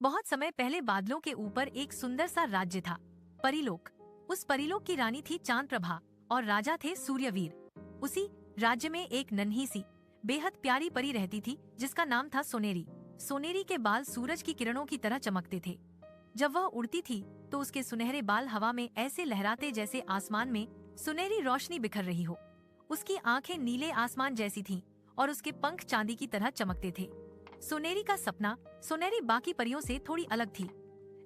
बहुत समय पहले बादलों के ऊपर एक सुंदर सा राज्य था, परीलोक। उस परीलोक की रानी थी चांद प्रभा और राजा थे सूर्यवीर। उसी राज्य में एक नन्ही सी बेहद प्यारी परी रहती थी जिसका नाम था सोनेरी। सोनेरी के बाल सूरज की किरणों की तरह चमकते थे। जब वह उड़ती थी तो उसके सुनहरे बाल हवा में ऐसे लहराते जैसे आसमान में सुनहरी रोशनी बिखर रही हो। उसकी आंखें नीले आसमान जैसी थीं और उसके पंख चांदी की तरह चमकते थे। सोनेरी का सपना सोनेरी बाकी परियों से थोड़ी अलग थी।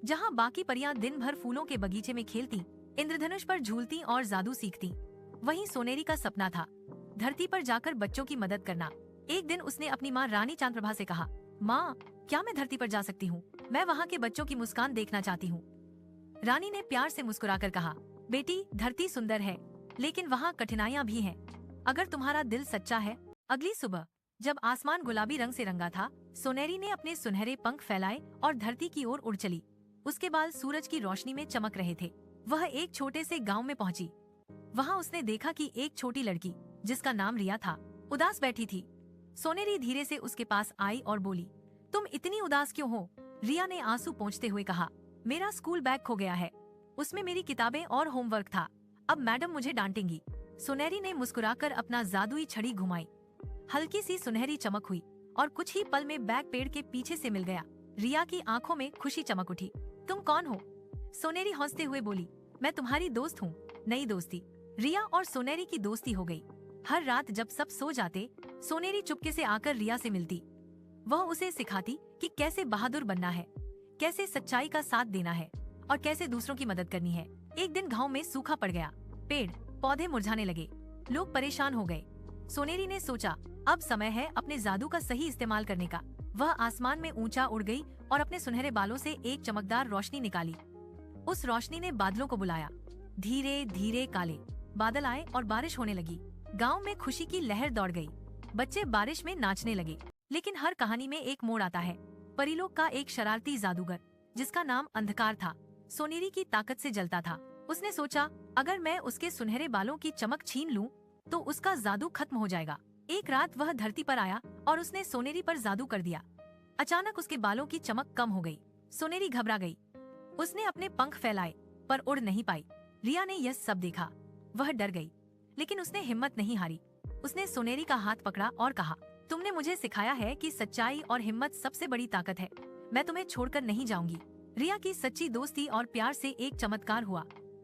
जहाँ बाकी परियां दिन भर फूलों के बगीचे में खेलती, इंद्रधनुष पर झूलती और जादू सीखती, वहीं सोनेरी का सपना था धरती पर जाकर बच्चों की मदद करना। एक दिन उसने अपनी माँ रानी चांदप्रभा से कहा, माँ, क्या मैं धरती पर जा सकती हूँ? मैं वहाँ के बच्चों की मुस्कान देखना चाहती हूँ। रानी ने प्यार से मुस्कुराकर कहा, बेटी, धरती सुंदर है, लेकिन वहाँ कठिनाइयाँ भी हैं। अगर तुम्हारा दिल सच्चा है। अगली सुबह जब आसमान गुलाबी रंग से रंगा था, सोनेरी ने अपने सुनहरे पंख फैलाए और धरती की ओर उड़ चली। उसके बाल सूरज की रोशनी में चमक रहे थे। वह एक छोटे से गांव में पहुंची। वहां उसने देखा कि एक छोटी लड़की जिसका नाम रिया था, उदास बैठी थी। सोनेरी धीरे से उसके पास आई और बोली, तुम इतनी उदास क्यों हो? रिया ने आंसू पोंछते हुए कहा, मेरा स्कूल बैग खो गया है, उसमें मेरी किताबें और होमवर्क था। अब मैडम मुझे डांटेंगी। सोनेरी ने मुस्कुराकर अपना जादुई छड़ी घुमाई। हल्की सी सुनहरी चमक हुई और कुछ ही पल में बैग पेड़ के पीछे से मिल गया। रिया की आंखों में खुशी चमक उठी। तुम कौन हो? सोनेरी हंसते हुए बोली, मैं तुम्हारी दोस्त हूँ। नई दोस्ती। रिया और सोनेरी की दोस्ती हो गई। हर रात जब सब सो जाते, सोनेरी चुपके से आकर रिया से मिलती। वह उसे सिखाती कि कैसे बहादुर बनना है, कैसे सच्चाई का साथ देना है और कैसे दूसरों की मदद करनी है। एक दिन गांव में सूखा पड़ गया। पेड़ पौधे मुरझाने लगे। लोग परेशान हो गए। सोनेरी ने सोचा, अब समय है अपने जादू का सही इस्तेमाल करने का। वह आसमान में ऊंचा उड़ गई और अपने सुनहरे बालों से एक चमकदार रोशनी निकाली। उस रोशनी ने बादलों को बुलाया। धीरे धीरे काले बादल आए और बारिश होने लगी। गांव में खुशी की लहर दौड़ गई। बच्चे बारिश में नाचने लगे। लेकिन हर कहानी में एक मोड़ आता है। परीलोक का एक शरारती जादूगर जिसका नाम अंधकार था, सोनेरी की ताकत से जलता था। उसने सोचा, अगर मैं उसके सुनहरे बालों की चमक छीन लूं, तो उसका जादू खत्म हो जाएगा। एक रात वह धरती पर आया और उसने सोनेरी पर जादू कर दिया। अचानक उसके बालों की चमक कम हो गई। सोनेरी घबरा गई। उसने अपने पंख फैलाए पर उड़ नहीं पाई। रिया ने यह सब देखा। वह डर गई, लेकिन उसने हिम्मत नहीं हारी। उसने सोनेरी का हाथ पकड़ा और कहा, तुमने मुझे सिखाया है कि सच्चाई और हिम्मत सबसे बड़ी ताकत है। मैं तुम्हें छोड़कर नहीं जाऊंगी। रिया की सच्ची दोस्ती और प्यार से एक चमत्कार हुआ।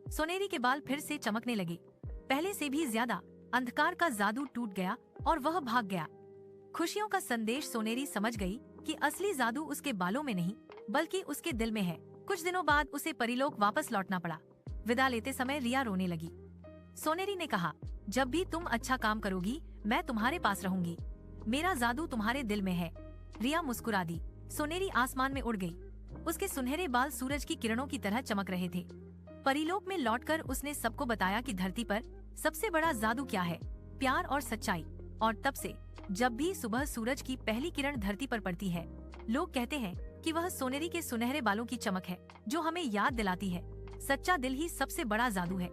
सोनेरी के बाल फिर से चमकने लगे, पहले से भी ज्यादा। अंधकार का जादू टूट गया और वह भाग गया। खुशियों का संदेश सोनेरी समझ गई कि असली जादू उसके बालों में नहीं, बल्कि उसके दिल में है। कुछ दिनों बाद उसे परीलोक वापस लौटना पड़ा। विदा लेते समय रिया रोने लगी। सोनेरी ने कहा, जब भी तुम अच्छा काम करोगी, मैं तुम्हारे पास रहूंगी। मेरा जादू तुम्हारे दिल में है। रिया मुस्कुरा दी। सोनेरी आसमान में उड़ गई। उसके सुनहरे बाल सूरज की किरणों की तरह चमक रहे थे। परीलोक में लौटकर उसने सबको बताया कि धरती पर सबसे बड़ा जादू क्या है, प्यार और सच्चाई। और तब से जब भी सुबह सूरज की पहली किरण धरती पर पड़ती है, लोग कहते हैं कि वह सोनेरी के सुनहरे बालों की चमक है, जो हमें याद दिलाती है, सच्चा दिल ही सबसे बड़ा जादू है।